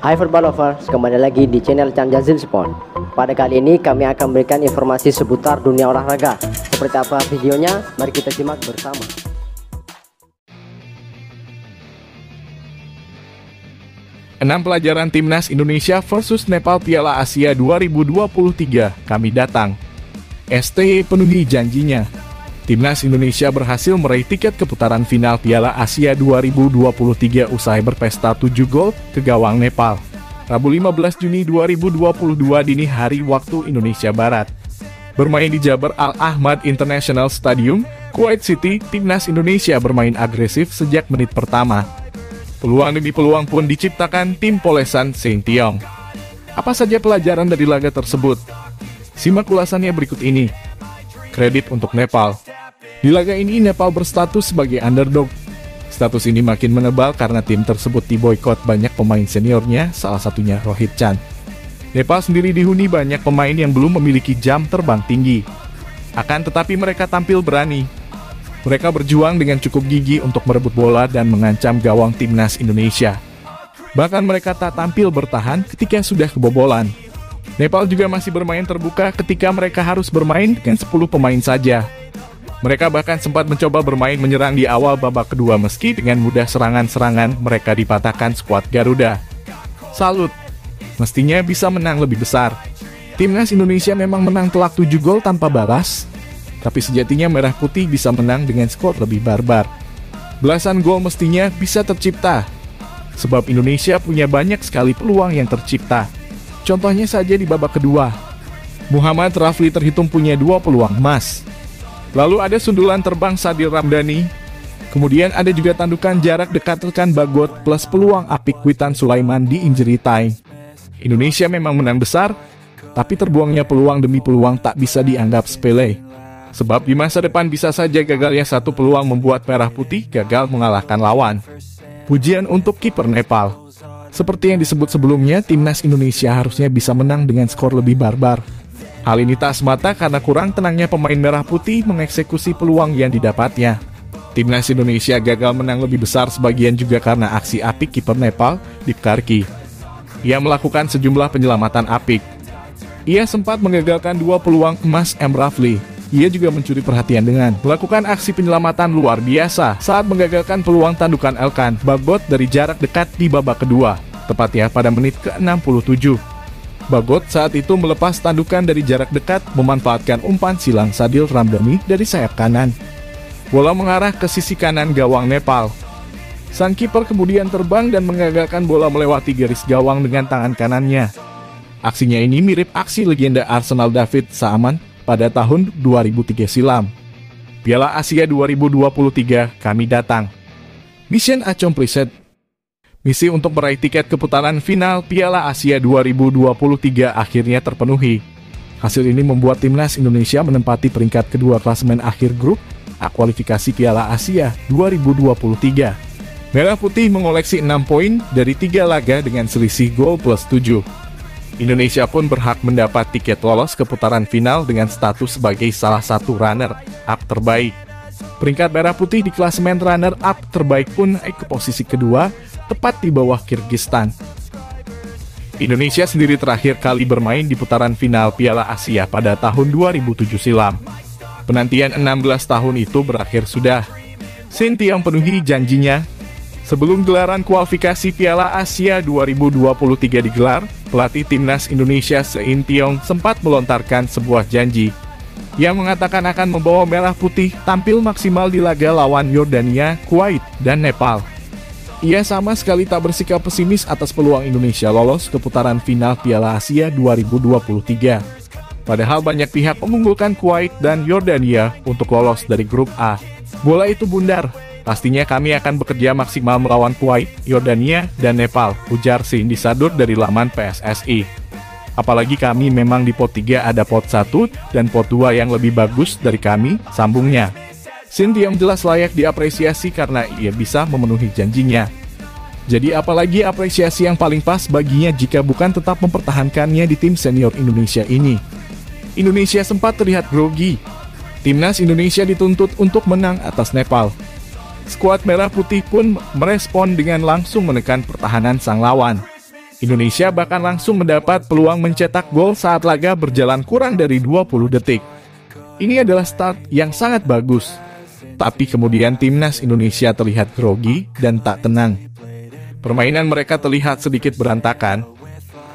Hai Football Lovers, kembali lagi di channel Chan Jazil Sport. Pada kali ini kami akan memberikan informasi seputar dunia olahraga. Seperti apa videonya? Mari kita simak bersama. Enam pelajaran Timnas Indonesia versus Nepal Piala Asia 2023 kami datang. STY penuhi janjinya. Timnas Indonesia berhasil meraih tiket ke putaran final Piala Asia 2023 usai berpesta 7 gol ke gawang Nepal. Rabu 15 Juni 2022 dini hari waktu Indonesia Barat. Bermain di Jabar Al-Ahmad International Stadium, Kuwait City, Timnas Indonesia bermain agresif sejak menit pertama. Peluang demi peluang pun diciptakan tim Polesan Sinteyong. Apa saja pelajaran dari laga tersebut? Simak ulasannya berikut ini. Kredit untuk Nepal. Di laga ini Nepal berstatus sebagai underdog. Status ini makin menebal karena tim tersebut diboikot banyak pemain seniornya, salah satunya Rohit Chan. Nepal sendiri dihuni banyak pemain yang belum memiliki jam terbang tinggi. Akan tetapi mereka tampil berani. Mereka berjuang dengan cukup gigih untuk merebut bola dan mengancam gawang Timnas Indonesia. Bahkan mereka tak tampil bertahan ketika sudah kebobolan. Nepal juga masih bermain terbuka ketika mereka harus bermain dengan 10 pemain saja. Mereka bahkan sempat mencoba bermain menyerang di awal babak kedua meski dengan mudah serangan-serangan mereka dipatahkan skuad Garuda. Salut! Mestinya bisa menang lebih besar. Timnas Indonesia memang menang telak 7 gol tanpa balas, tapi sejatinya Merah Putih bisa menang dengan skor lebih barbar. Belasan gol mestinya bisa tercipta, sebab Indonesia punya banyak sekali peluang yang tercipta. Contohnya saja di babak kedua, Muhammad Rafli terhitung punya 2 peluang emas. Lalu ada sundulan terbang Sadil Ramdhani. Kemudian ada juga tandukan jarak dekat rekan Bagot plus peluang apik Witan Sulaiman di injury time. Indonesia memang menang besar, tapi terbuangnya peluang demi peluang tak bisa dianggap sepele. Sebab di masa depan bisa saja gagalnya satu peluang membuat Merah Putih gagal mengalahkan lawan. Pujian untuk kiper Nepal. Seperti yang disebut sebelumnya, Timnas Indonesia harusnya bisa menang dengan skor lebih barbar. Hal ini tak semata karena kurang tenangnya pemain Merah Putih mengeksekusi peluang yang didapatnya. Timnas Indonesia gagal menang lebih besar sebagian juga karena aksi apik kiper Nepal, Deep Karki. Ia melakukan sejumlah penyelamatan apik. Ia sempat mengagalkan 2 peluang emas M. Rafli. Ia juga mencuri perhatian dengan melakukan aksi penyelamatan luar biasa saat mengagalkan peluang tandukan Elkan Bagot dari jarak dekat di babak kedua, tepatnya pada menit ke-67. Bagot saat itu melepas tandukan dari jarak dekat memanfaatkan umpan silang Sadil Ramdhani dari sayap kanan. Bola mengarah ke sisi kanan gawang Nepal. Sang kiper kemudian terbang dan mengagalkan bola melewati garis gawang dengan tangan kanannya. Aksinya ini mirip aksi legenda Arsenal David Saaman pada tahun 2003 silam. Piala Asia 2023 kami datang. Mission accomplished. Misi untuk meraih tiket ke putaran final Piala Asia 2023 akhirnya terpenuhi. Hasil ini membuat Timnas Indonesia menempati peringkat kedua klasemen akhir grup A kualifikasi Piala Asia 2023. Merah Putih mengoleksi 6 poin dari 3 laga dengan selisih gol plus 7. Indonesia pun berhak mendapat tiket lolos ke putaran final dengan status sebagai salah satu runner-up terbaik. Peringkat Merah Putih di klasemen runner-up terbaik pun naik ke posisi kedua, tepat di bawah Kyrgyzstan. Indonesia sendiri terakhir kali bermain di putaran final Piala Asia pada tahun 2007 silam. Penantian 16 tahun itu berakhir sudah. Sinteyong penuhi janjinya. Sebelum gelaran kualifikasi Piala Asia 2023 digelar, pelatih Timnas Indonesia Sinteyong sempat melontarkan sebuah janji. Ia mengatakan akan membawa Merah Putih tampil maksimal di laga lawan Yordania, Kuwait, dan Nepal. Ia sama sekali tak bersikap pesimis atas peluang Indonesia lolos ke putaran final Piala Asia 2023. Padahal banyak pihak mengunggulkan Kuwait dan Yordania untuk lolos dari grup A. Bola itu bundar. Pastinya kami akan bekerja maksimal melawan Kuwait, Yordania, dan Nepal, ujar Cindy Sadur dari laman PSSI. Apalagi kami memang di pot 3 ada pot 1 dan pot 2 yang lebih bagus dari kami, sambungnya. Sinteyong jelas layak diapresiasi karena ia bisa memenuhi janjinya. Jadi apalagi apresiasi yang paling pas baginya jika bukan tetap mempertahankannya di tim senior Indonesia ini. Indonesia sempat terlihat grogi. Timnas Indonesia dituntut untuk menang atas Nepal. Skuad Merah Putih pun merespon dengan langsung menekan pertahanan sang lawan. Indonesia bahkan langsung mendapat peluang mencetak gol saat laga berjalan kurang dari 20 detik. Ini adalah start yang sangat bagus. Tapi kemudian timnas Indonesia terlihat grogi dan tak tenang. Permainan mereka terlihat sedikit berantakan.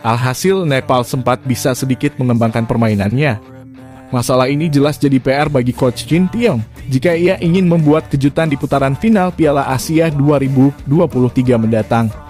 Alhasil Nepal sempat bisa sedikit mengembangkan permainannya. Masalah ini jelas jadi PR bagi Coach Shin Tae-yong jika ia ingin membuat kejutan di putaran final Piala Asia 2023 mendatang.